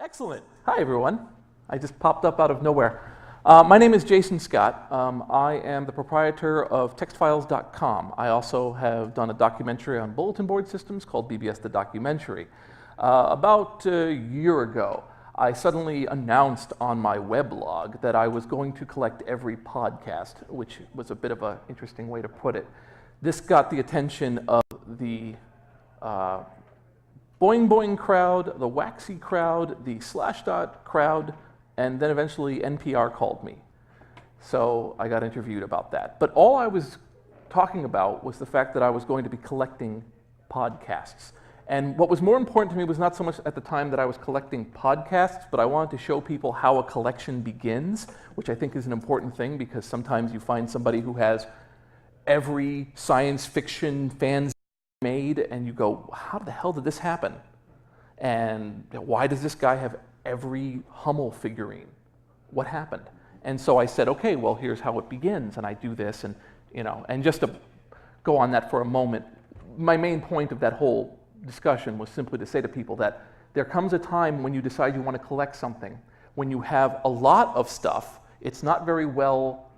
Excellent. Hi, everyone. I just popped up out of nowhere. My name is Jason Scott. I am the proprietor of textfiles.com. I also have done a documentary on bulletin board systems called BBS the Documentary. About a year ago, I suddenly announced on my weblog that I was going to collect every podcast, which was a bit of an interesting way to put it. This got the attention of the Boing Boing crowd, the Waxy crowd, the Slashdot crowd, and then eventually NPR called me. So I got interviewed about that. But all I was talking about was the fact that I was going to be collecting podcasts. And what was more important to me was not so much at the time that I was collecting podcasts, but I wanted to show people how a collection begins, which I think is an important thing because sometimes you find somebody who has every science fiction fanzine made and you go, how the hell did this happen? And why does this guy have every Hummel figurine? What happened? And so I said, okay, well, here's how it begins, and I do this, and just to go on that for a moment, my main point of that whole discussion was simply to say to people that there comes a time when you decide you want to collect something, when you have a lot of stuff, it's not very well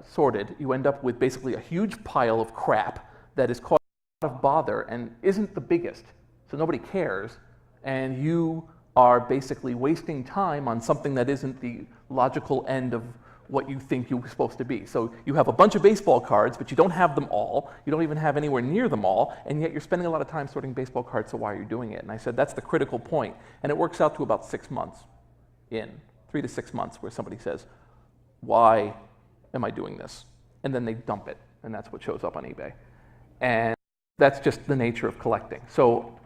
sorted, you end up with basically a huge pile of crap that is causing a lot of bother and isn't the biggest, so nobody cares, and you are basically wasting time on something that isn't the logical end of what you think you're supposed to be. So you have a bunch of baseball cards, but you don't have them all. You don't even have anywhere near them all, and yet you're spending a lot of time sorting baseball cards, so why are you doing it? And I said, that's the critical point. And it works out to about 6 months in, 3 to 6 months, where somebody says, why am I doing this? And then they dump it, and that's what shows up on eBay. And that's just the nature of collecting. So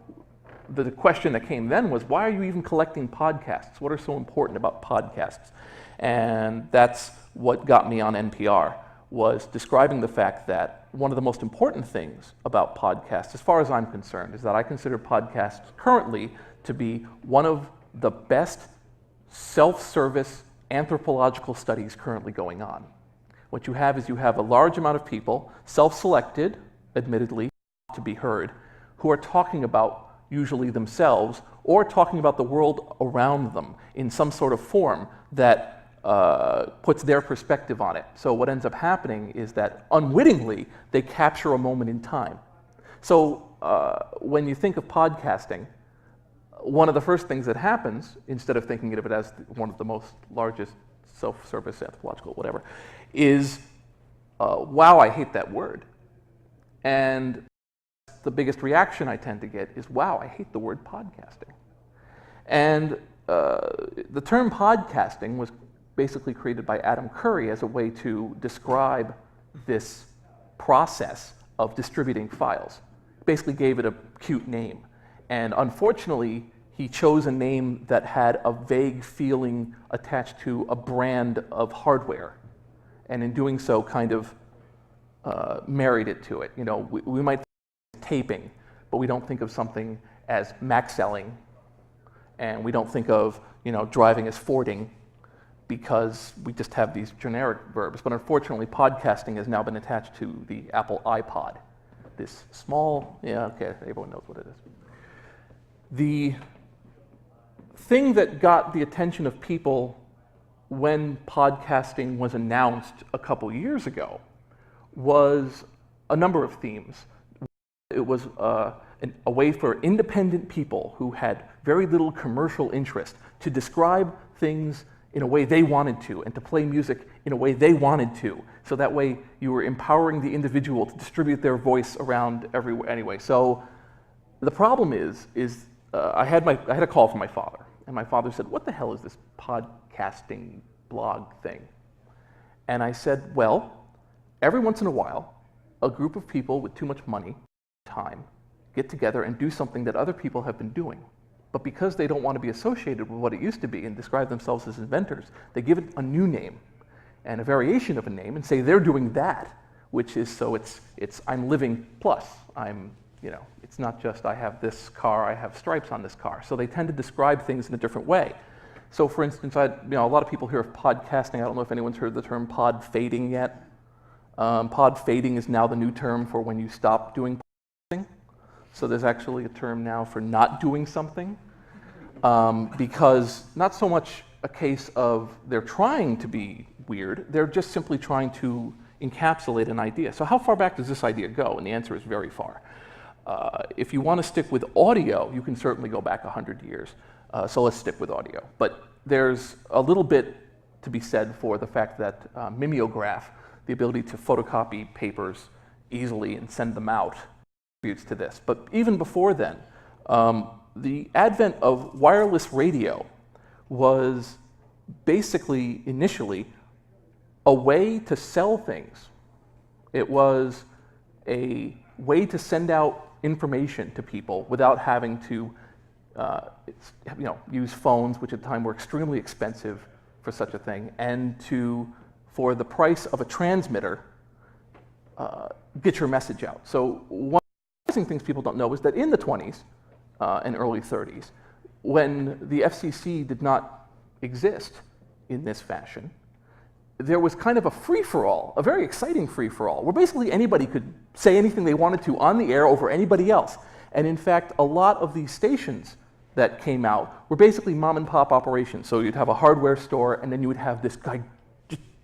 the question that came then was, why are you even collecting podcasts? What are so important about podcasts? And that's what got me on NPR, was describing the fact that one of the most important things about podcasts, as far as I'm concerned, is that I consider podcasts currently to be one of the best self-service anthropological studies currently going on. What you have is you have a large amount of people, self-selected, admittedly, to be heard, who are talking about usually themselves, or talking about the world around them in some sort of form that puts their perspective on it. So what ends up happening is that unwittingly, they capture a moment in time. So when you think of podcasting, one of the first things that happens, instead of thinking of it as one of the most largest self-service anthropological whatever, is, wow, I hate that word. And the biggest reaction I tend to get is, wow, I hate the word podcasting. And the term podcasting was basically created by Adam Curry as a way to describe this process of distributing files. Basically gave it a cute name. And unfortunately, he chose a name that had a vague feeling attached to a brand of hardware. And in doing so, kind of married it to it. You know, we might taping, but we don't think of something as maxelling, and we don't think of, you know, driving as fording, because we just have these generic verbs. But unfortunately, podcasting has now been attached to the Apple iPod. This small, yeah, okay, everyone knows what it is. The thing that got the attention of people when podcasting was announced a couple years ago was a number of themes. It was a way for independent people who had very little commercial interest to describe things in a way they wanted to, and to play music in a way they wanted to. So that way you were empowering the individual to distribute their voice around everywhere. Anyway, so the problem is I had a call from my father, and my father said, what the hell is this podcasting blog thing? And I said, well, every once in a while, a group of people with too much money, time, get together and do something that other people have been doing. But because they don't want to be associated with what it used to be and describe themselves as inventors, they give it a new name and a variation of a name and say they're doing that, which is, so it's I'm living plus. I'm, you know, it's not just I have this car, I have stripes on this car. So they tend to describe things in a different way. So for instance, a lot of people hear of podcasting. I don't know if anyone's heard the term pod fading yet. Pod fading is now the new term for when you stop doing podcasting. So there's actually a term now for not doing something. because not so much a case of they're trying to be weird, they're just simply trying to encapsulate an idea. So how far back does this idea go? And the answer is very far. If you want to stick with audio, you can certainly go back 100 years. So let's stick with audio. But there's a little bit to be said for the fact that mimeograph, the ability to photocopy papers easily and send them out, contributes to this. But even before then, the advent of wireless radio was basically, initially, a way to sell things. It was a way to send out information to people without having to use phones, which at the time were extremely expensive for such a thing, and for the price of a transmitter, get your message out. So one of the surprising things people don't know is that in the 20s and early 30s, when the FCC did not exist in this fashion, there was kind of a free-for-all, a very exciting free-for-all, where basically anybody could say anything they wanted to on the air over anybody else. And in fact, a lot of these stations that came out were basically mom-and-pop operations. So you'd have a hardware store, and then you would have this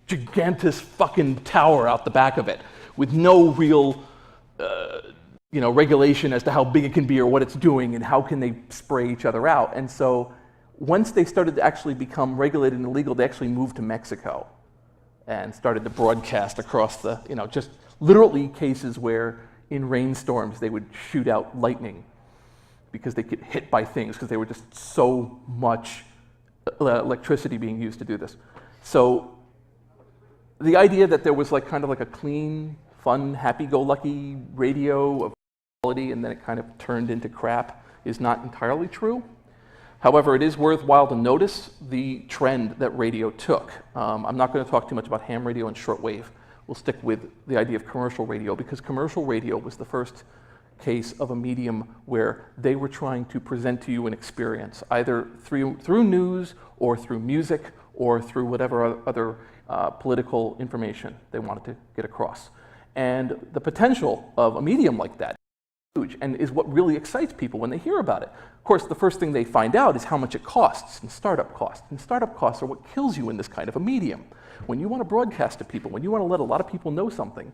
gigantic fucking tower out the back of it with no real regulation as to how big it can be or what it's doing and how can they spray each other out. And so once they started to actually become regulated and illegal, they actually moved to Mexico and started to broadcast across the, just literally cases where in rainstorms they would shoot out lightning because they get hit by things because they were just so much electricity being used to do this. So the idea that there was kind of a clean, fun, happy-go-lucky radio of quality and then it kind of turned into crap is not entirely true. However, it is worthwhile to notice the trend that radio took. I'm not going to talk too much about ham radio and shortwave. We'll stick with the idea of commercial radio because commercial radio was the first case of a medium where they were trying to present to you an experience, either through news or through music or through whatever other political information they wanted to get across. And the potential of a medium like that is huge and is what really excites people when they hear about it. Of course, the first thing they find out is how much it costs and startup costs. And startup costs are what kills you in this kind of a medium. When you want to broadcast to people, when you want to let a lot of people know something,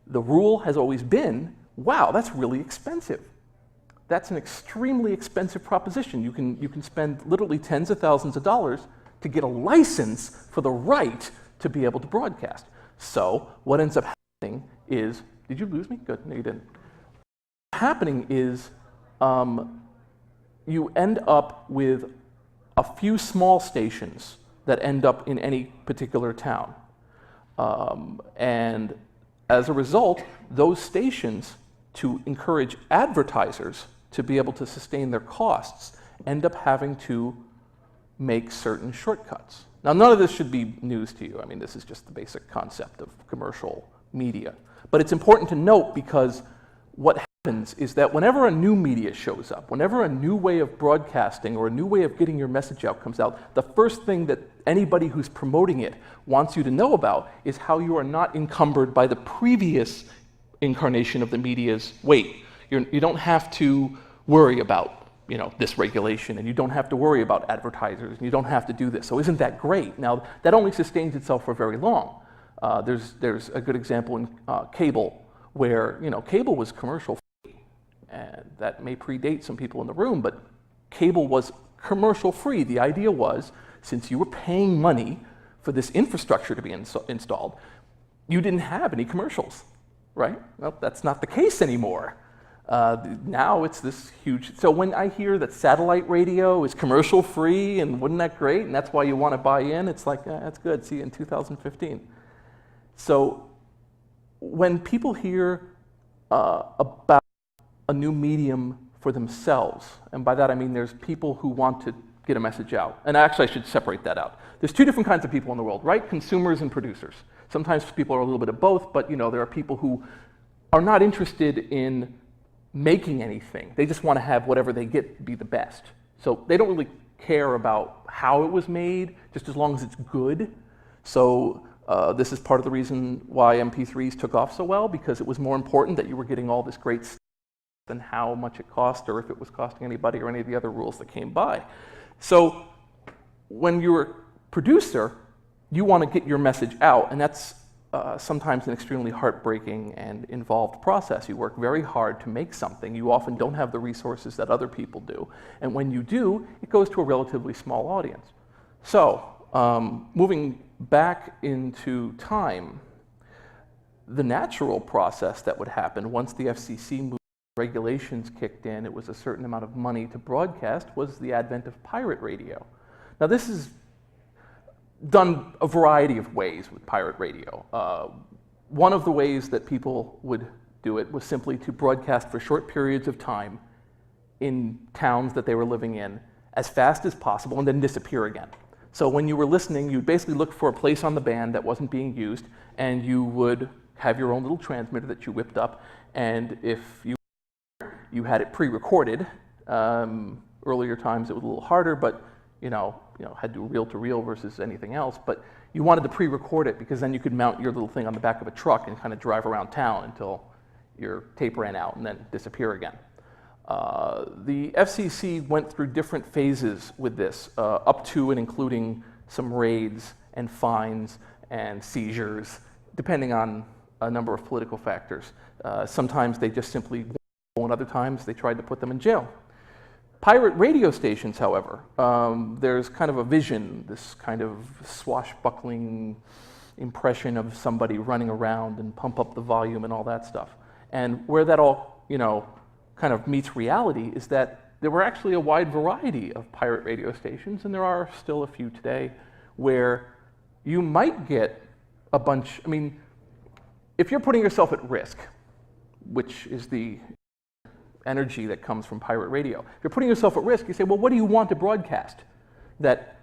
the rule has always been, wow, that's really expensive. That's an extremely expensive proposition. You can spend literally tens of thousands of dollars to get a license for the right to be able to broadcast. So what ends up happening is, did you lose me? Good, no you didn't. What's happening is you end up with a few small stations that end up in any particular town. And as a result, those stations, to encourage advertisers to be able to sustain their costs, end up having to make certain shortcuts. Now, none of this should be news to you. I mean, this is just the basic concept of commercial media. But it's important to note because what happens is that whenever a new media shows up, whenever a new way of broadcasting or a new way of getting your message out comes out, the first thing that anybody who's promoting it wants you to know about is how you are not encumbered by the previous incarnation of the media's weight. You don't have to worry about this regulation, and you don't have to worry about advertisers, and you don't have to do this. So isn't that great? Now, that only sustains itself for very long. There's a good example in cable, where cable was commercial free, and that may predate some people in the room, but cable was commercial free. The idea was, since you were paying money for this infrastructure to be installed, you didn't have any commercials, right? Well, that's not the case anymore. Now it's this huge, so when I hear that satellite radio is commercial free and wasn't that great and that's why you want to buy in, it's like, that's good, see you in 2015. So when people hear about a new medium for themselves, and by that I mean there's people who want to get a message out, and actually I should separate that out. There's two different kinds of people in the world, right? Consumers and producers. Sometimes people are a little bit of both, but there are people who are not interested in making anything. They just want to have whatever they get be the best. So they don't really care about how it was made, just as long as it's good. So this is part of the reason why MP3s took off so well, because it was more important that you were getting all this great stuff and how much it cost, or if it was costing anybody, or any of the other rules that came by. So when you're a producer, you want to get your message out, and that's sometimes an extremely heartbreaking and involved process. You work very hard to make something. You often don't have the resources that other people do, and when you do, it goes to a relatively small audience. So moving back into time, the natural process that would happen once the FCC moved, regulations kicked in, it was a certain amount of money to broadcast, was the advent of pirate radio. Now this is done a variety of ways with pirate radio. One of the ways that people would do it was simply to broadcast for short periods of time in towns that they were living in as fast as possible and then disappear again. So when you were listening, you'd basically look for a place on the band that wasn't being used, and you would have your own little transmitter that you whipped up, and if you had it pre-recorded, earlier times it was a little harder, but had to do reel-to-reel versus anything else, but you wanted to pre-record it because then you could mount your little thing on the back of a truck and kind of drive around town until your tape ran out and then disappear again. The FCC went through different phases with this, up to and including some raids and fines and seizures, depending on a number of political factors. Sometimes they just simply, and other times they tried to put them in jail. Pirate radio stations, however, there's kind of a vision, this kind of swashbuckling impression of somebody running around and pump up the volume and all that stuff. And where that all, kind of meets reality is that there were actually a wide variety of pirate radio stations, and there are still a few today, where you might get a bunch, if you're putting yourself at risk, which is the energy that comes from pirate radio. If you're putting yourself at risk, you say, well, what do you want to broadcast? That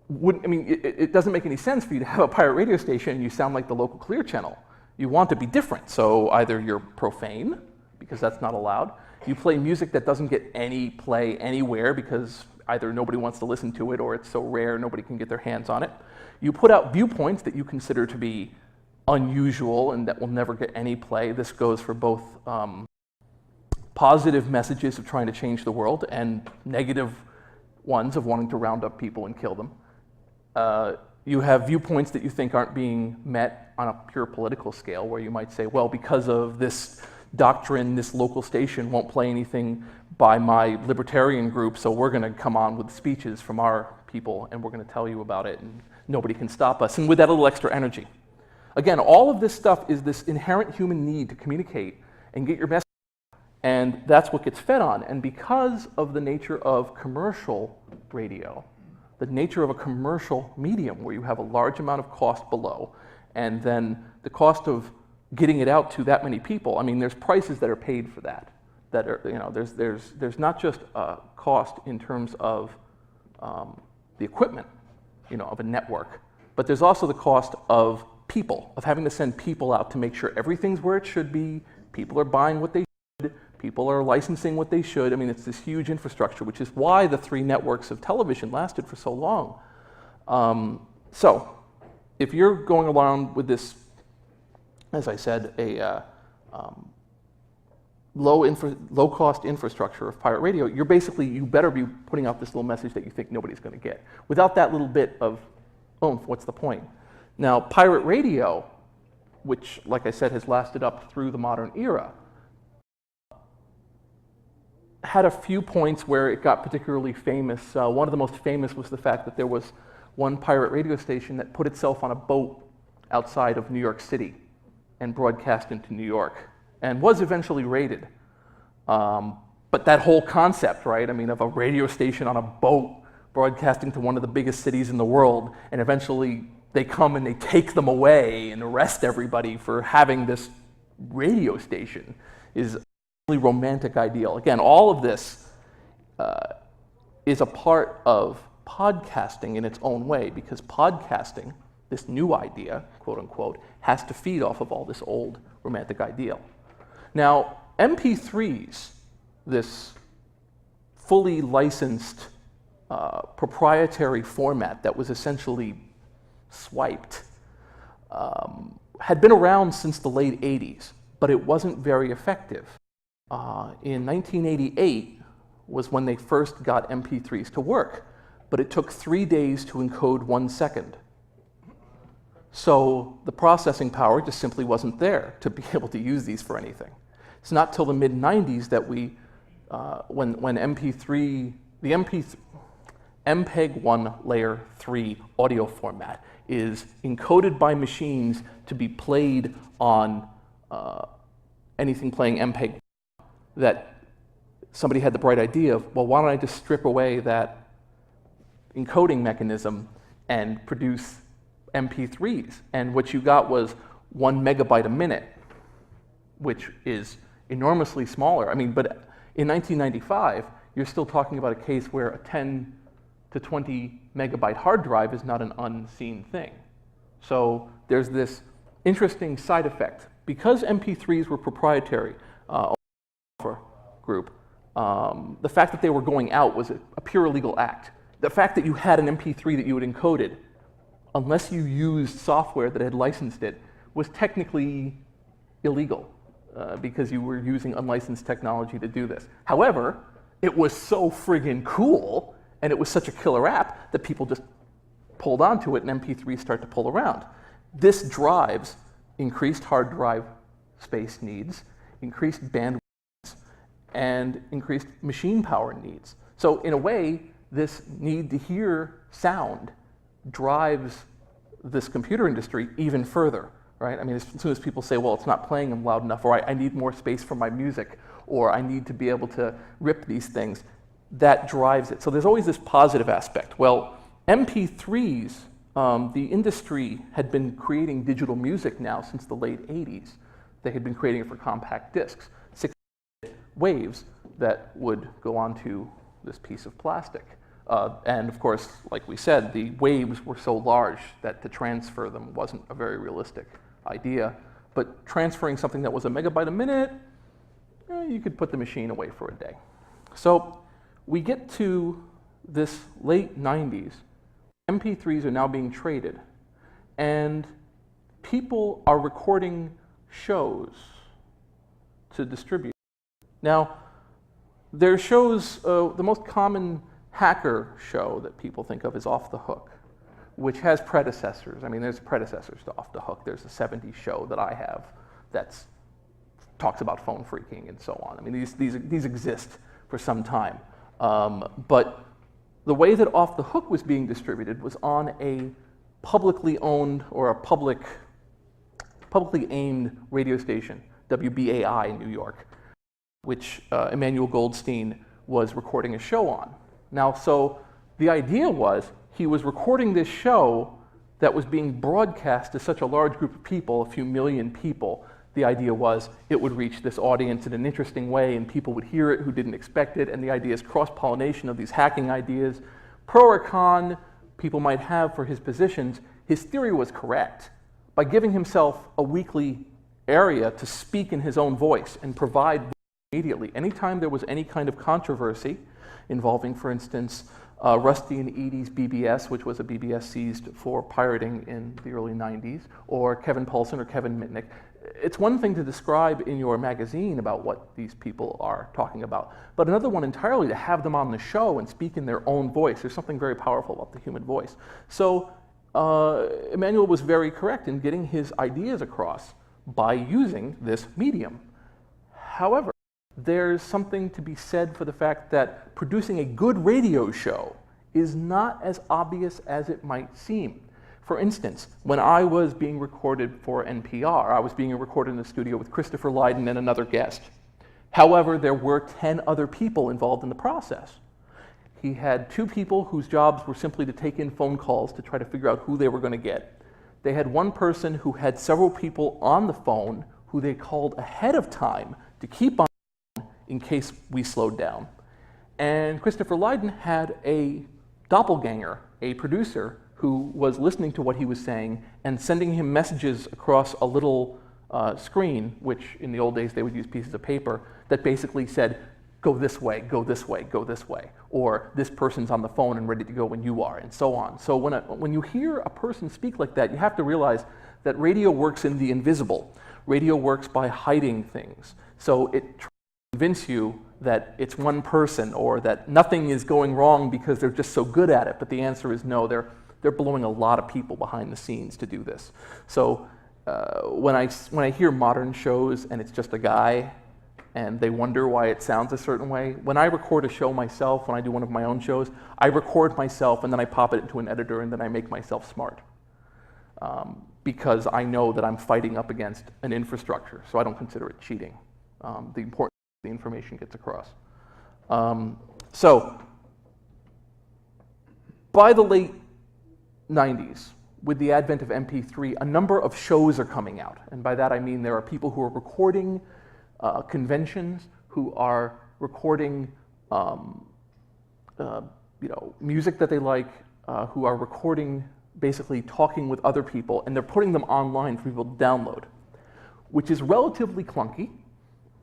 wouldn't, it doesn't make any sense for you to have a pirate radio station and you sound like the local Clear channel. You want to be different, so either you're profane, because that's not allowed. You play music that doesn't get any play anywhere because either nobody wants to listen to it or it's so rare nobody can get their hands on it. You put out viewpoints that you consider to be unusual and that will never get any play. This goes for both positive messages of trying to change the world and negative ones of wanting to round up people and kill them. You have viewpoints that you think aren't being met on a pure political scale, where you might say, well, because of this doctrine, this local station won't play anything by my libertarian group, so we're going to come on with speeches from our people and we're going to tell you about it and nobody can stop us, and with that little extra energy. Again, all of this stuff is this inherent human need to communicate and get your message, and that's what gets fed on. And because of the nature of commercial radio, the nature of a commercial medium where you have a large amount of cost below, and then the cost of getting it out to that many people, there's prices that are paid for that. That are, there's not just a cost in terms of the equipment, of a network, but there's also the cost of people, of having to send people out to make sure everything's where it should be, people are buying what they should, people are licensing what they should. It's this huge infrastructure, which is why the 3 networks of television lasted for so long. So, if you're going along with this, as I said, a low-cost infrastructure of pirate radio, you better be putting out this little message that you think nobody's going to get. Without that little bit of oomph, what's the point? Now, pirate radio, which, like I said, has lasted up through the modern era, had a few points where it got particularly famous. One of the most famous was the fact that there was one pirate radio station that put itself on a boat outside of New York City and broadcast into New York, and was eventually raided. But that whole concept, right, of a radio station on a boat broadcasting to one of the biggest cities in the world, and eventually they come and they take them away and arrest everybody for having this radio station, is a really romantic ideal. Again, all of this is a part of podcasting in its own way, because podcasting, this new idea, quote unquote, has to feed off of all this old romantic ideal. Now, MP3s, this fully licensed proprietary format that was essentially swiped, had been around since the late 80s, but it wasn't very effective. in 1988 was when they first got MP3s to work, but it took 3 days to encode 1 second. So the processing power just simply wasn't there to be able to use these for anything. It's not till the mid-90s that we, when MP3, the MPEG-1 layer 3 audio format is encoded by machines to be played on anything playing MPEG, that somebody had the bright idea of, well, why don't I just strip away that encoding mechanism and produce MP3s? And what you got was 1 megabyte a minute, which is enormously smaller. I mean, but in 1995, you're still talking about a case where a 10 to 20 megabyte hard drive is not an unseen thing. So there's this interesting side effect. Because MP3s were proprietary group, the fact that they were going out was a pure illegal act. The fact that you had an MP3 that you had encoded, unless you used software that had licensed it, was technically illegal because you were using unlicensed technology to do this. However, it was so friggin' cool and it was such a killer app that people just pulled onto it and MP3s start to pull around. This drives increased hard drive space needs, increased bandwidth needs, and increased machine power needs. So in a way, this need to hear sound drives this computer industry even further, right? I mean, as soon as people say, well, it's not playing them loud enough, or I need more space for my music, or I need to be able to rip these things, that drives it. So there's always this positive aspect. Well, MP3s, the industry had been creating digital music now since the late 80s. They had been creating it for compact discs, 6 waves that would go onto this piece of plastic. And of course, like we said, the waves were so large that to transfer them wasn't a very realistic idea. But transferring something that was a megabyte a minute, you could put the machine away for a day. So we get to this late 90s. MP3s are now being traded, and people are recording shows to distribute. Now, there are shows, the most common hacker show that people think of is Off the Hook, which has predecessors. I mean, there's predecessors to Off the Hook. There's a 70s show that I have that talks about phone phreaking and so on. I mean, these exist for some time. But the way that Off the Hook was being distributed was on a publicly owned or a publicly aimed radio station, WBAI in New York, which Emmanuel Goldstein was recording a show on. Now, so the idea was he was recording this show that was being broadcast to such a large group of people, a few million people. The idea was it would reach this audience in an interesting way and people would hear it who didn't expect it, and the idea is cross-pollination of these hacking ideas. Pro or con people might have for his positions, his theory was correct. By giving himself a weekly area to speak in his own voice and provide immediately. Anytime there was any kind of controversy involving, for instance, Rusty and Edie's BBS, which was a BBS seized for pirating in the early 90s, or Kevin Poulsen or Kevin Mitnick, it's one thing to describe in your magazine about what these people are talking about, but another one entirely to have them on the show and speak in their own voice. There's something very powerful about the human voice. So Emmanuel was very correct in getting his ideas across by using this medium. However, there's something to be said for the fact that producing a good radio show is not as obvious as it might seem. For instance, when I was being recorded for NPR, I was being recorded in the studio with Christopher Lydon and another guest. However, there were 10 other people involved in the process. He had 2 people whose jobs were simply to take in phone calls to try to figure out who they were going to get. They had one person who had several people on the phone who they called ahead of time to keep on in case we slowed down. And Christopher Lydon had a doppelganger, a producer, who was listening to what he was saying and sending him messages across a little screen, which in the old days they would use pieces of paper, that basically said, go this way, go this way, go this way, or this person's on the phone and ready to go when you are, and so on. So when you hear a person speak like that, you have to realize that radio works in the invisible. Radio works by hiding things. So it convince you that it's one person or that nothing is going wrong because they're just so good at it. But the answer is no, they're blowing a lot of people behind the scenes to do this. So when I hear modern shows and it's just a guy and they wonder why it sounds a certain way, when I record a show myself, when I do one of my own shows, I record myself and then I pop it into an editor and then I make myself smart. Because I know that I'm fighting up against an infrastructure, so I don't consider it cheating. The importance of the information gets across. So by the late 90s, with the advent of MP3, a number of shows are coming out. And by that I mean there are people who are recording conventions, who are recording music that they like, who are recording basically talking with other people, and they're putting them online for people to download, which is relatively clunky.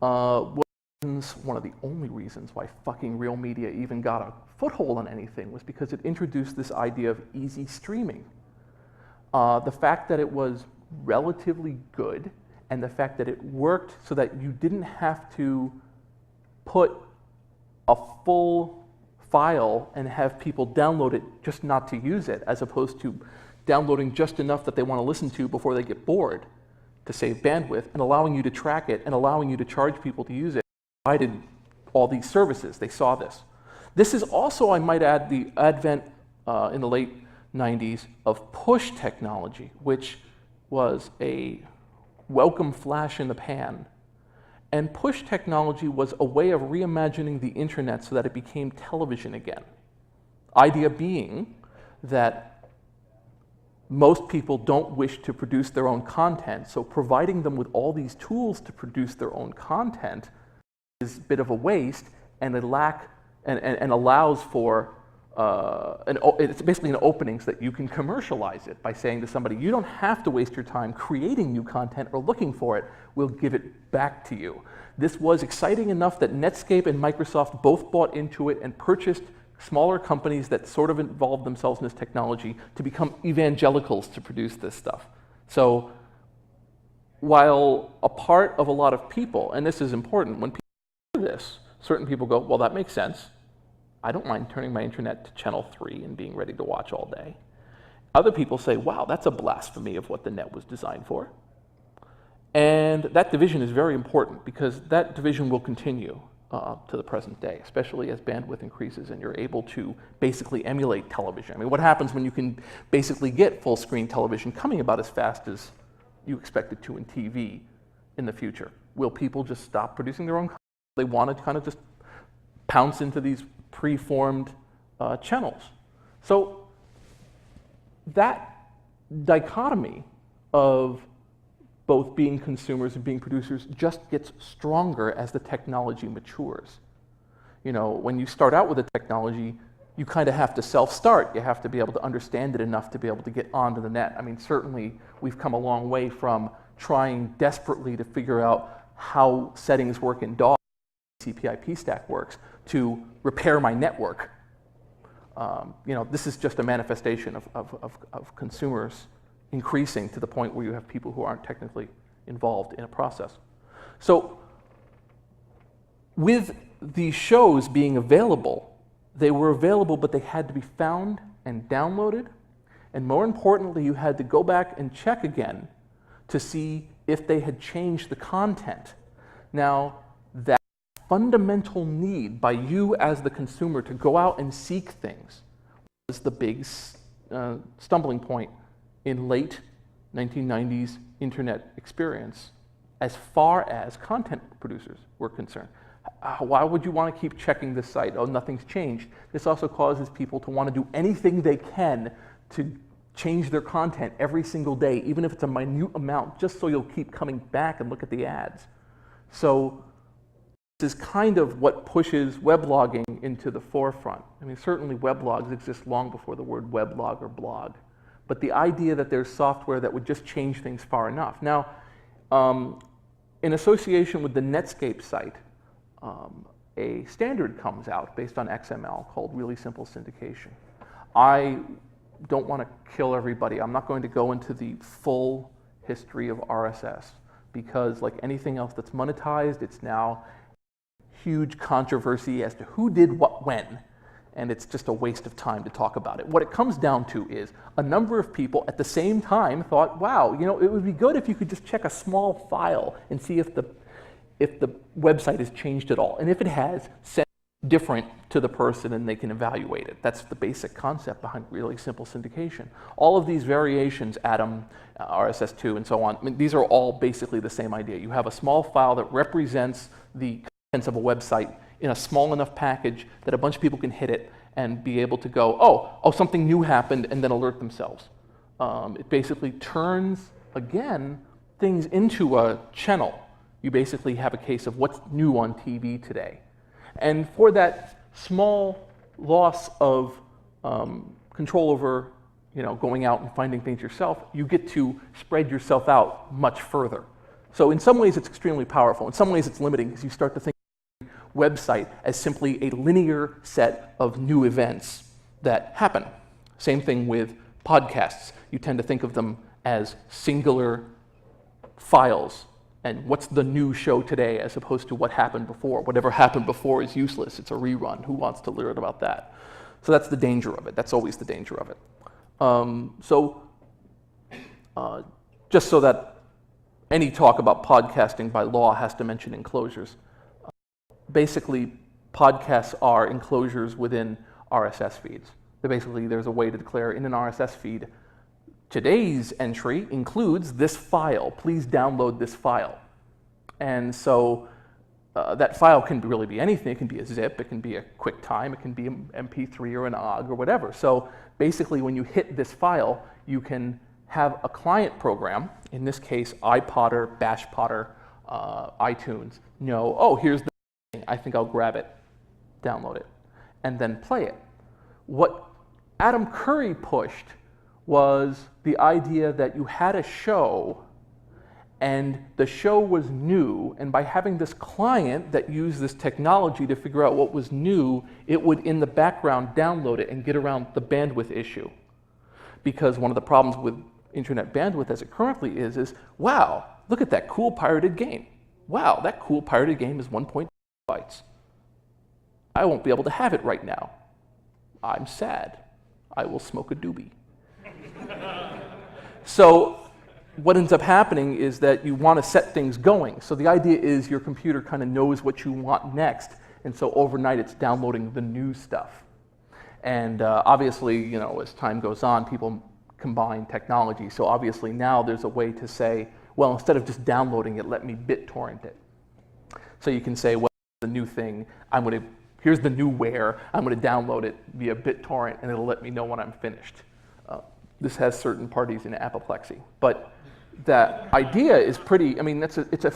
One of the only reasons why fucking Real Media even got a foothold on anything was because it introduced this idea of easy streaming. The fact that it was relatively good, and the fact that it worked so that you didn't have to put a full file and have people download it just not to use it, as opposed to downloading just enough that they want to listen to before they get bored to save bandwidth, and allowing you to track it and allowing you to charge people to use it. Provided all these services. They saw this. This is also, I might add, the advent in the late 90s of push technology, which was a welcome flash in the pan. And push technology was a way of reimagining the internet so that it became television again. Idea being that most people don't wish to produce their own content, so providing them with all these tools to produce their own content is a bit of a waste, and and allows for it's basically an opening so that you can commercialize it by saying to somebody, you don't have to waste your time creating new content or looking for it, we'll give it back to you. This was exciting enough that Netscape and Microsoft both bought into it and purchased smaller companies that sort of involved themselves in this technology to become evangelicals to produce this stuff. So while a part of a lot of people, and this is important, when people do this, certain people go, well, that makes sense. I don't mind turning my internet to channel 3 and being ready to watch all day. Other people say, wow, that's a blasphemy of what the net was designed for. And that division is very important because that division will continue to the present day, especially as bandwidth increases and you're able to basically emulate television. I mean, what happens when you can basically get full screen television coming about as fast as you expect it to in TV in the future? Will people just stop producing their own content? They want to kind of just pounce into these preformed channels. So that dichotomy of both being consumers and being producers just gets stronger as the technology matures. You know, when you start out with a technology, you kind of have to self-start. You have to be able to understand it enough to be able to get onto the net. I mean, certainly we've come a long way from trying desperately to figure out how settings work in DOS, TCP/IP stack works, to repair my network. You know, this is just a manifestation of consumers increasing to the point where you have people who aren't technically involved in a process. So with these shows being available, they were available, but they had to be found and downloaded. And more importantly, you had to go back and check again to see if they had changed the content. Now, that fundamental need by you as the consumer to go out and seek things was the big stumbling point in late 1990s internet experience as far as content producers were concerned. Why would you want to keep checking this site? Oh, nothing's changed. This also causes people to want to do anything they can to change their content every single day, even if it's a minute amount, just so you'll keep coming back and look at the ads. So this is kind of what pushes weblogging into the forefront. I mean, certainly weblogs exist long before the word weblog or blog. But the idea that there's software that would just change things far enough. Now, in association with the Netscape site, a standard comes out based on XML called Really Simple Syndication. I don't want to kill everybody. I'm not going to go into the full history of RSS because, like anything else that's monetized, it's now huge controversy as to who did what when, and it's just a waste of time to talk about it. What it comes down to is a number of people at the same time thought, wow, you know, it would be good if you could just check a small file and see if the website has changed at all. And if it has, send different to the person and they can evaluate it. That's the basic concept behind really simple syndication. All of these variations, Atom, RSS2, and so on, I mean, these are all basically the same idea. You have a small file that represents the contents of a website in a small enough package that a bunch of people can hit it and be able to go, oh, something new happened, and then alert themselves. It basically turns, again, things into a channel. You basically have a case of what's new on TV today. And for that small loss of control over, you know, going out and finding things yourself, you get to spread yourself out much further. So in some ways it's extremely powerful. In some ways it's limiting because you start to think of the website as simply a linear set of new events that happen. Same thing with podcasts. You tend to think of them as singular files. And what's the new show today as opposed to what happened before? Whatever happened before is useless. It's a rerun. Who wants to learn about that? So that's the danger of it. That's always the danger of it. Just so that any talk about podcasting by law has to mention enclosures. Basically, podcasts are enclosures within RSS feeds. There's a way to declare in an RSS feed, today's entry includes this file. Please download this file. And so that file can really be anything. It can be a zip, it can be a QuickTime, it can be an MP3 or an OGG or whatever. So basically when you hit this file, you can have a client program, in this case iPodder, BashPodder, iTunes, know, oh, here's the thing. I think I'll grab it, download it, and then play it. What Adam Curry pushed was the idea that you had a show and the show was new, and by having this client that used this technology to figure out what was new, it would in the background download it and get around the bandwidth issue. Because one of the problems with internet bandwidth as it currently is wow, look at that cool pirated game. Wow, that cool pirated game is 1.2 bytes. I won't be able to have it right now. I'm sad. I will smoke a doobie. So what ends up happening is that you want to set things going. So the idea is your computer kind of knows what you want next, and so overnight it's downloading the new stuff. And obviously, you know, as time goes on, people combine technology. So obviously now there's a way to say, well, instead of just downloading it, let me BitTorrent it. So you can say, well, the new thing, here's the new where, I'm going to download it via BitTorrent, and it'll let me know when I'm finished. This has certain parties in apoplexy. But that idea is pretty, I mean, it's just a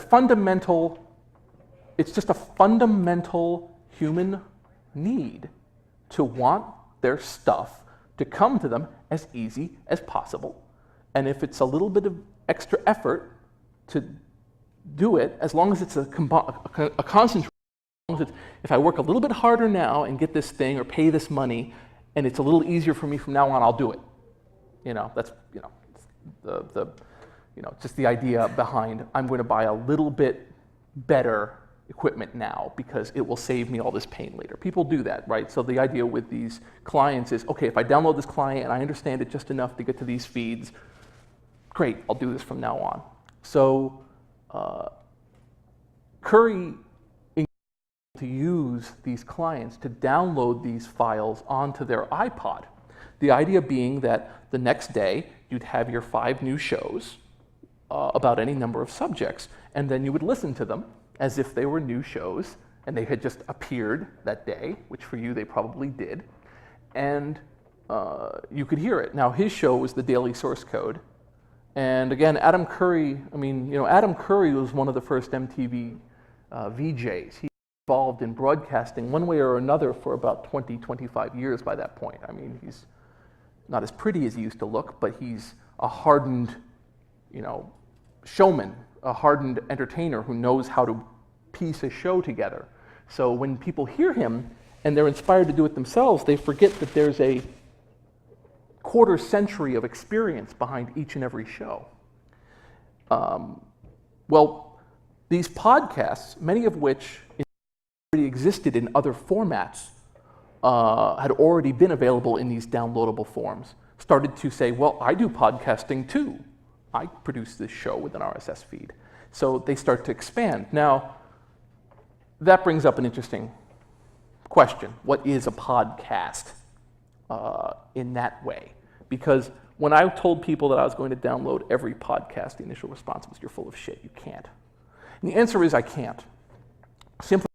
fundamental human need to want their stuff to come to them as easy as possible. And if it's a little bit of extra effort to do it, as long as it's a concentrated, if I work a little bit harder now and get this thing or pay this money, and it's a little easier for me from now on, I'll do it. You know, that's, you know, just the idea behind, I'm going to buy a little bit better equipment now because it will save me all this pain later. People do that, right? So the idea with these clients is, okay, if I download this client and I understand it just enough to get to these feeds, great, I'll do this from now on. So Curry to use these clients to download these files onto their iPod. The idea being that the next day you'd have your 5 new shows about any number of subjects, and then you would listen to them as if they were new shows and they had just appeared that day, which for you they probably did, and you could hear it. Now his show was the Daily Source Code, and again, Adam Curry, I mean, you know, Adam Curry was one of the first MTV VJs. He involved in broadcasting one way or another for about 20, 25 years by that point. I mean, he's not as pretty as he used to look, but he's a hardened, you know, showman, a hardened entertainer who knows how to piece a show together. So when people hear him and they're inspired to do it themselves, they forget that there's a quarter century of experience behind each and every show. Well, these podcasts, many of which already existed in other formats, had already been available in these downloadable forms, started to say, well, I do podcasting too. I produce this show with an RSS feed. So they start to expand. Now, that brings up an interesting question. What is a podcast in that way? Because when I told people that I was going to download every podcast, the initial response was, you're full of shit, you can't. And the answer is I can't. Simply,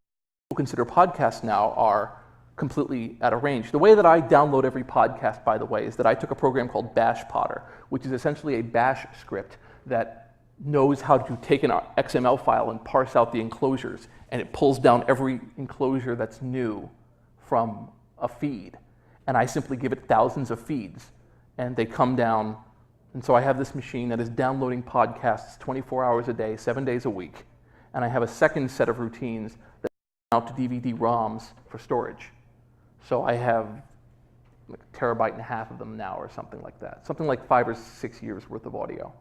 people consider podcasts now are completely out of range. The way that I download every podcast, by the way, is that I took a program called BashPotter, which is essentially a bash script that knows how to take an XML file and parse out the enclosures, and it pulls down every enclosure that's new from a feed. And I simply give it thousands of feeds, and they come down. And so I have this machine that is downloading podcasts 24 hours a day, 7 days a week. And I have a second set of routines that go out to DVD-ROMs for storage. So I have like 1.5 terabytes of them now, or something like that. Something like 5 or 6 years worth of audio.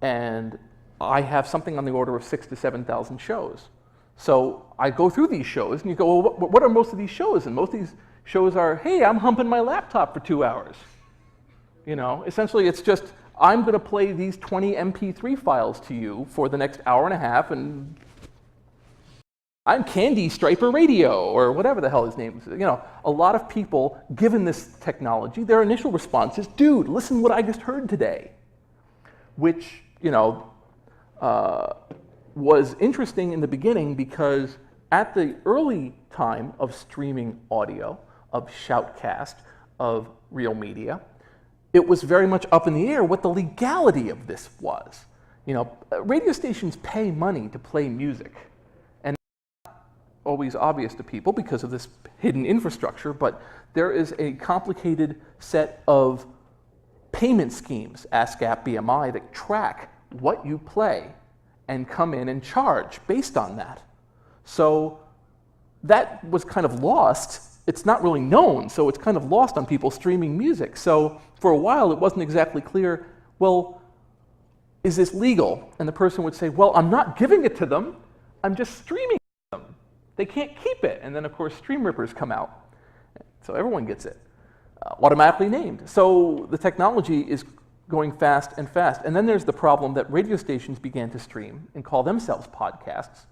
And I have something on the order of 6,000 to 7,000 shows. So I go through these shows, and you go, well, what are most of these shows? And most of these shows are, hey, I'm humping my laptop for 2 hours. You know, essentially it's just, I'm going to play these 20 MP3 files to you for the next 1.5 hours, and I'm Candy Striper Radio, or whatever the hell his name is. You know, a lot of people, given this technology, their initial response is, dude, listen what I just heard today. Which, you know, was interesting in the beginning, because at the early time of streaming audio, of shoutcast, of real media, it was very much up in the air what the legality of this was. You know, radio stations pay money to play music. And it's not always obvious to people because of this hidden infrastructure, but there is a complicated set of payment schemes, ASCAP, BMI, that track what you play and come in and charge based on that. So that was kind of lost. It's not really known, so it's kind of lost on people streaming music. So for a while, it wasn't exactly clear, well, is this legal? And the person would say, well, I'm not giving it to them, I'm just streaming it to them. They can't keep it. And then, of course, stream rippers come out. So everyone gets it. Automatically named. So the technology is going fast and fast. And then there's the problem that radio stations began to stream and call themselves podcasts.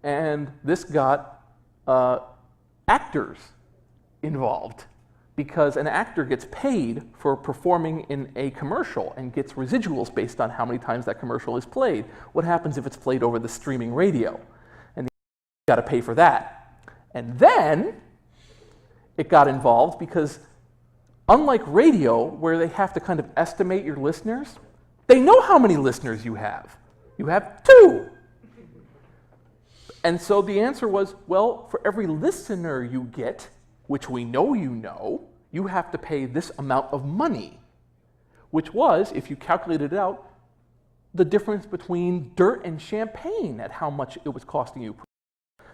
And this got actors involved, because an actor gets paid for performing in a commercial and gets residuals based on how many times that commercial is played. What happens if it's played over the streaming radio? And you got to pay for that. And then it got involved because, unlike radio, where they have to kind of estimate your listeners, they know how many listeners you have. You have 2. And so the answer was, well, for every listener you get, which we know, you have to pay this amount of money, which was, if you calculated it out, the difference between dirt and champagne at how much it was costing you.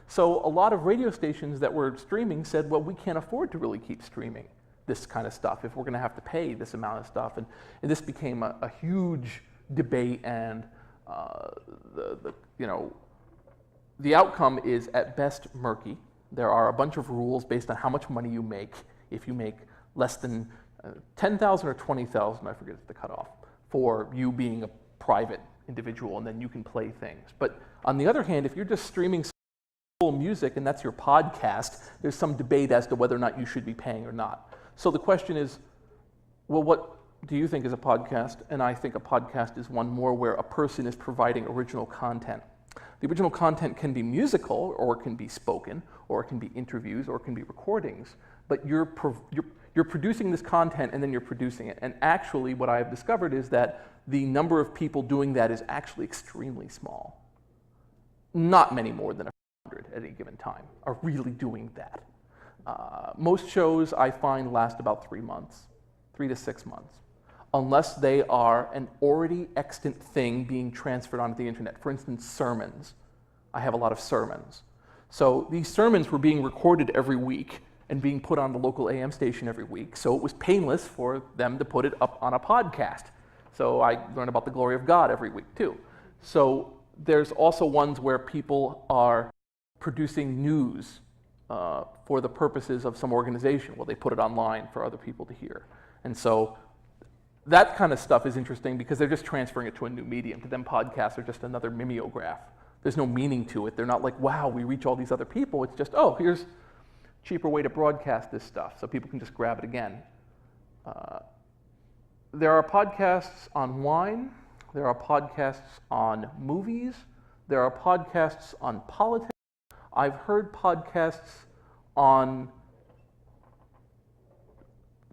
So a lot of radio stations that were streaming said, well, we can't afford to really keep streaming this kind of stuff if we're going to have to pay this amount of stuff. And this became a huge debate, and the outcome is at best murky. There are a bunch of rules based on how much money you make. If you make less than 10,000 or 20,000, I forget the cutoff, for you being a private individual, and then you can play things. But on the other hand, if you're just streaming music and that's your podcast, there's some debate as to whether or not you should be paying or not. So the question is, well, what do you think is a podcast? And I think a podcast is one more where a person is providing original content. The original content can be musical, or it can be spoken, or it can be interviews, or it can be recordings. But you're producing this content, and then you're producing it. And actually, what I've discovered is that the number of people doing that is actually extremely small. Not many more than 100 at any given time are really doing that. Most shows, I find, last about 3 months, 3 to 6 months, unless they are an already extant thing being transferred onto the internet. For instance, sermons. I have a lot of sermons. So these sermons were being recorded every week and being put on the local AM station every week, so it was painless for them to put it up on a podcast. So I learn about the glory of God every week too. So there's also ones where people are producing news for the purposes of some organization. Well, they put it online for other people to hear. And so that kind of stuff is interesting because they're just transferring it to a new medium. To them, podcasts are just another mimeograph. There's no meaning to it. They're not like, wow, we reach all these other people. It's just, oh, here's a cheaper way to broadcast this stuff so people can just grab it again. There are podcasts on wine. There are podcasts on movies. There are podcasts on politics. I've heard podcasts on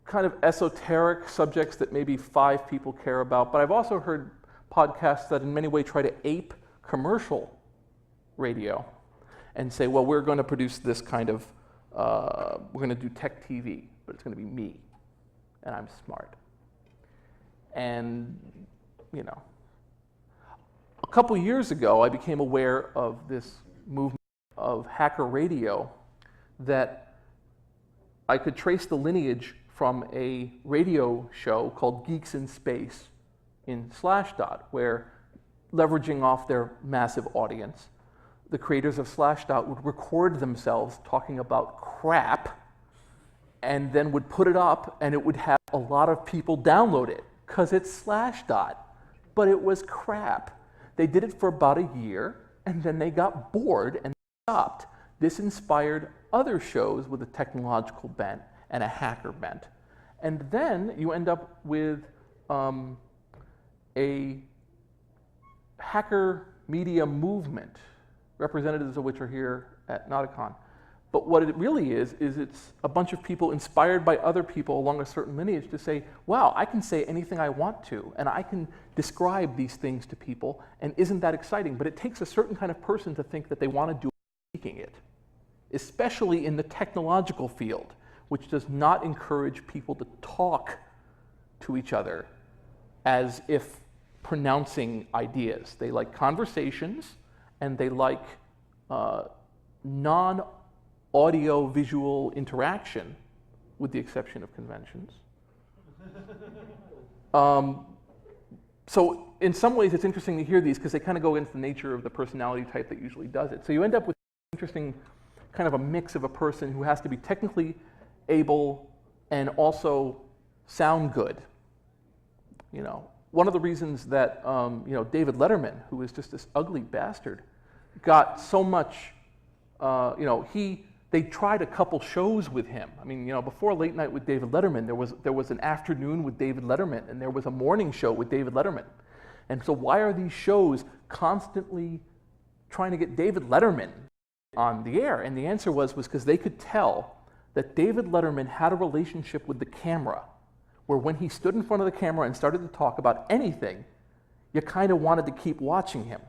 kind of esoteric subjects that maybe 5 people care about, but I've also heard podcasts that in many ways try to ape commercial radio and say, well, we're going to produce this kind of, we're going to do tech TV, but it's going to be me, and I'm smart. And, you know, a couple years ago, I became aware of this movement of hacker radio that I could trace the lineage from a radio show called Geeks in Space in Slashdot, where, leveraging off their massive audience, the creators of Slashdot would record themselves talking about crap and then would put it up, and it would have a lot of people download it because it's Slashdot, but it was crap. They did it for about a year, and then they got bored and stopped. This inspired other shows with a technological bent and a hacker bent. And then you end up with a hacker media movement, representatives of which are here at Notacon. But what it really is it's a bunch of people inspired by other people along a certain lineage to say, wow, I can say anything I want to, and I can describe these things to people, and isn't that exciting? But it takes a certain kind of person to think that they want to do speaking it, especially in the technological field, which does not encourage people to talk to each other as if pronouncing ideas. They like conversations, and they like non-audio visual interaction, with the exception of conventions. So in some ways it's interesting to hear these because they kind of go against the nature of the personality type that usually does it. So you end up with interesting kind of a mix of a person who has to be technically able and also sound good. You know, one of the reasons that you know, David Letterman, who is just this ugly bastard, got so much. You know, they tried a couple shows with him. I mean, you know, before Late Night with David Letterman, there was an afternoon with David Letterman, and there was a morning show with David Letterman. And so why are these shows constantly trying to get David Letterman on the air? And the answer was because they could tell that David Letterman had a relationship with the camera, where when he stood in front of the camera and started to talk about anything, you kind of wanted to keep watching him.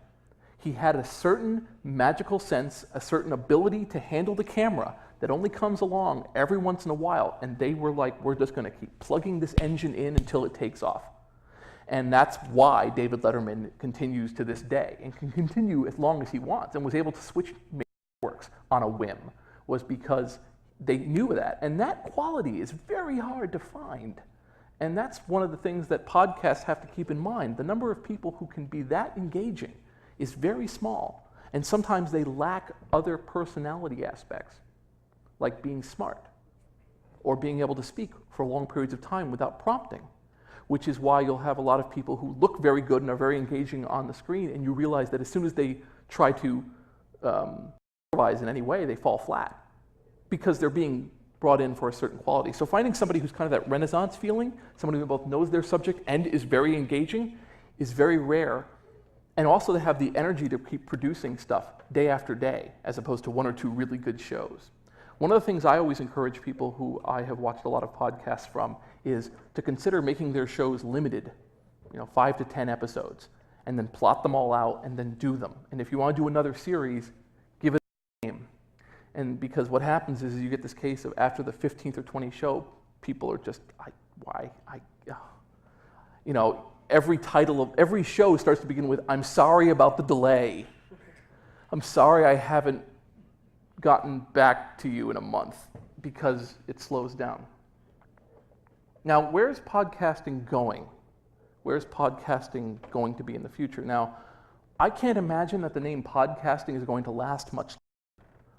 He had a certain magical sense, a certain ability to handle the camera that only comes along every once in a while, and they were like, we're just going to keep plugging this engine in until it takes off. And that's why David Letterman continues to this day and can continue as long as he wants and was able to switch networks on a whim, was because they knew that. And that quality is very hard to find. And that's one of the things that podcasts have to keep in mind. The number of people who can be that engaging is very small. And sometimes they lack other personality aspects, like being smart or being able to speak for long periods of time without prompting, which is why you'll have a lot of people who look very good and are very engaging on the screen, and you realize that as soon as they try to improvise in any way, they fall flat because they're being brought in for a certain quality. So finding somebody who's kind of that Renaissance feeling, somebody who both knows their subject and is very engaging, is very rare. And also to have the energy to keep producing stuff day after day, as opposed to 1 or 2 really good shows. One of the things I always encourage people who I have watched a lot of podcasts from is to consider making their shows limited, 5 to 10 episodes, and then plot them all out and then do them. And if you want to do another series, give it a name. And because what happens is you get this case of after the 15th or 20th show, people are just, every title of every show starts to begin with, I'm sorry about the delay. I'm sorry I haven't gotten back to you in a month, because it slows down. Now, where's podcasting going? Where's podcasting going to be in the future? Now, I can't imagine that the name podcasting is going to last much.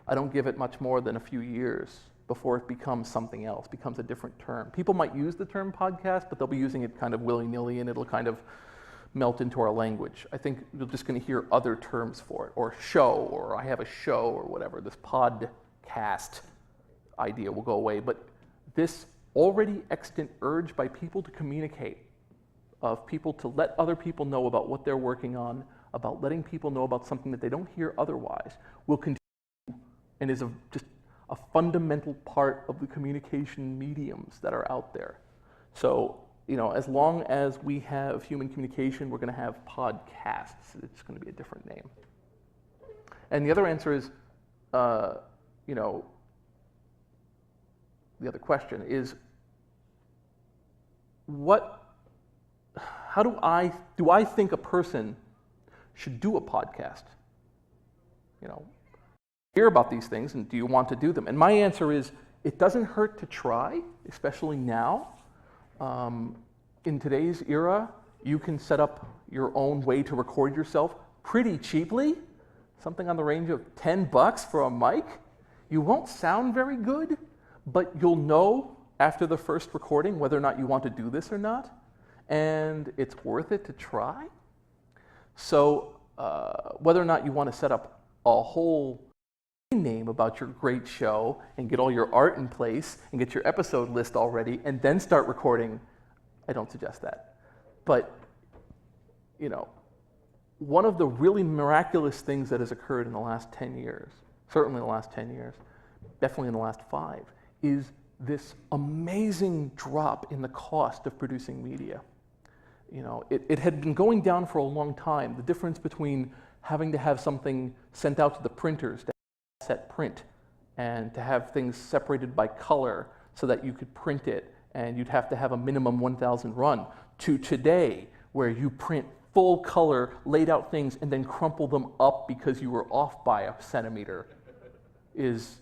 I don't give it much more than a few years before it becomes something else, becomes a different term. People might use the term podcast, but they'll be using it kind of willy-nilly, and it'll kind of melt into our language. I think you're just going to hear other terms for it, or show, or I have a show, or whatever. This podcast idea will go away, but this already extant urge by people to communicate, of people to let other people know about what they're working on, about letting people know about something that they don't hear otherwise, will continue and is just a fundamental part of the communication mediums that are out there. So, as long as we have human communication, we're going to have podcasts. It's going to be a different name. And the other answer is, the other question is, how do I think a person should do a podcast? Hear about these things, and do you want to do them? And my answer is, it doesn't hurt to try, especially now. In today's era, you can set up your own way to record yourself pretty cheaply, something on the range of $10 for a mic. You won't sound very good, but you'll know after the first recording whether or not you want to do this or not, and it's worth it to try. So whether or not you want to set up a whole name about your great show and get all your art in place and get your episode list all ready and then start recording, I don't suggest that. But, one of the really miraculous things that has occurred in the last 10 years, certainly in the last 10 years, definitely in the last 5, is this amazing drop in the cost of producing media. It had been going down for a long time. The difference between having to have something sent out to the printers to set print and to have things separated by color so that you could print it, and you'd have to have a minimum 1,000 run, to today where you print full color laid out things and then crumple them up because you were off by a centimeter, is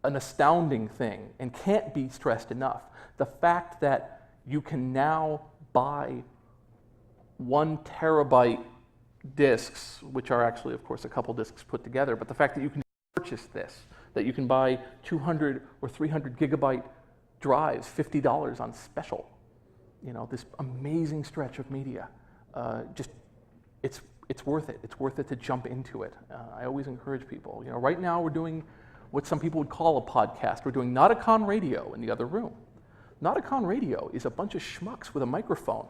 an astounding thing and can't be stressed enough. The fact that you can now buy 1 terabyte discs, which are actually, of course, a couple discs put together, but the fact that you can purchase this, that you can buy 200 or 300 gigabyte drives, $50 on special, this amazing stretch of media, it's worth it. It's worth it to jump into it. I always encourage people. Right now we're doing what some people would call a podcast. We're doing Notacon Radio in the other room. Notacon Radio is a bunch of schmucks with a microphone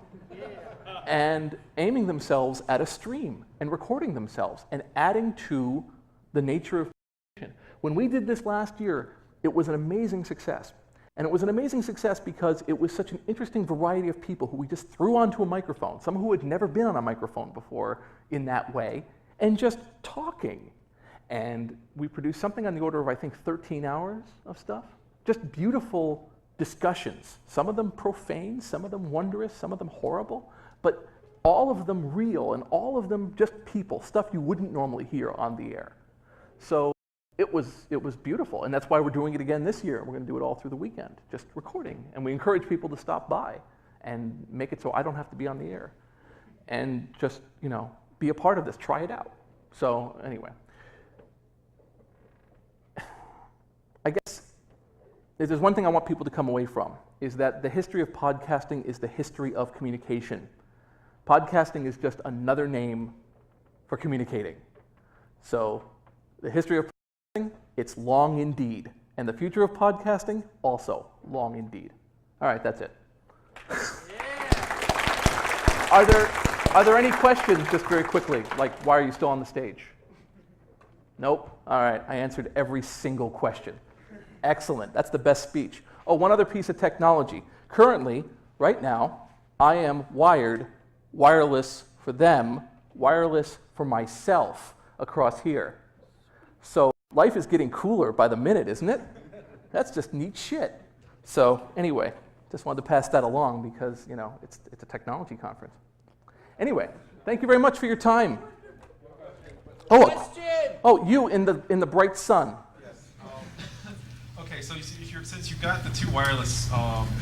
and aiming themselves at a stream and recording themselves and adding to the nature of communication. When we did this last year, it was an amazing success. And it was an amazing success because it was such an interesting variety of people who we just threw onto a microphone, some who had never been on a microphone before in that way, and just talking. And we produced something on the order of, I think, 13 hours of stuff. Just beautiful discussions, some of them profane, some of them wondrous, some of them horrible, but all of them real and all of them just people, stuff you wouldn't normally hear on the air. So it was beautiful, and that's why we're doing it again this year. We're going to do it all through the weekend, just recording. And we encourage people to stop by and make it so I don't have to be on the air. And just, be a part of this, try it out. So anyway, I guess if there's one thing I want people to come away from, is that the history of podcasting is the history of communication. Podcasting is just another name for communicating. So the history of podcasting, it's long indeed. And the future of podcasting, also long indeed. All right, that's it. Are there any questions, just very quickly, like why are you still on the stage? Nope. All right, I answered every single question. Excellent, that's the best speech. Oh, one other piece of technology. Currently, right now, I am wired, wireless for them, wireless for myself across here. So life is getting cooler by the minute, isn't it? That's just neat shit. So anyway, just wanted to pass that along because, it's a technology conference. Anyway, thank you very much for your time. Oh, you in the bright sun. Yes. Okay, so since you've got the 2 wireless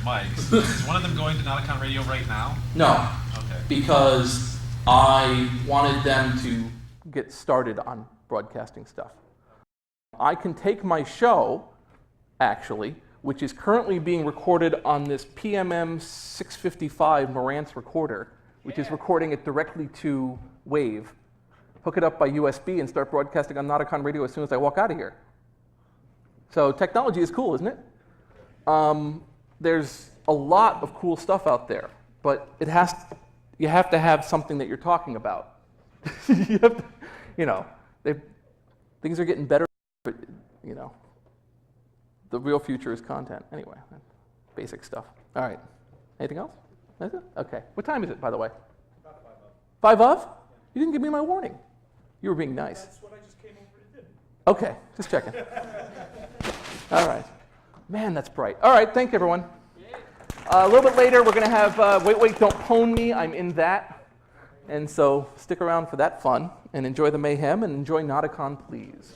mics, is one of them going to Notacon Radio right now? No. Okay. Because I wanted them to get started on broadcasting stuff. I can take my show, actually, which is currently being recorded on this PMM 655 Marantz recorder, which is recording it directly to Wave, hook it up by USB, and start broadcasting on Notacon Radio as soon as I walk out of here. So technology is cool, isn't it? There's a lot of cool stuff out there, but you have to have something that you're talking about. You have to, things are getting better, but the real future is content. Anyway, basic stuff. All right. Anything else? That's it? Okay. What time is it, by the way? About 5 of? Yeah. You didn't give me my warning. You were being nice. That's what I just came over to do. Okay, just checking. All right. Man, that's bright. All right, thank you, everyone. A little bit later, we're going to have Wait, Don't Pwn Me. I'm in that. And so stick around for that fun, and enjoy the mayhem, and enjoy Notacon, please.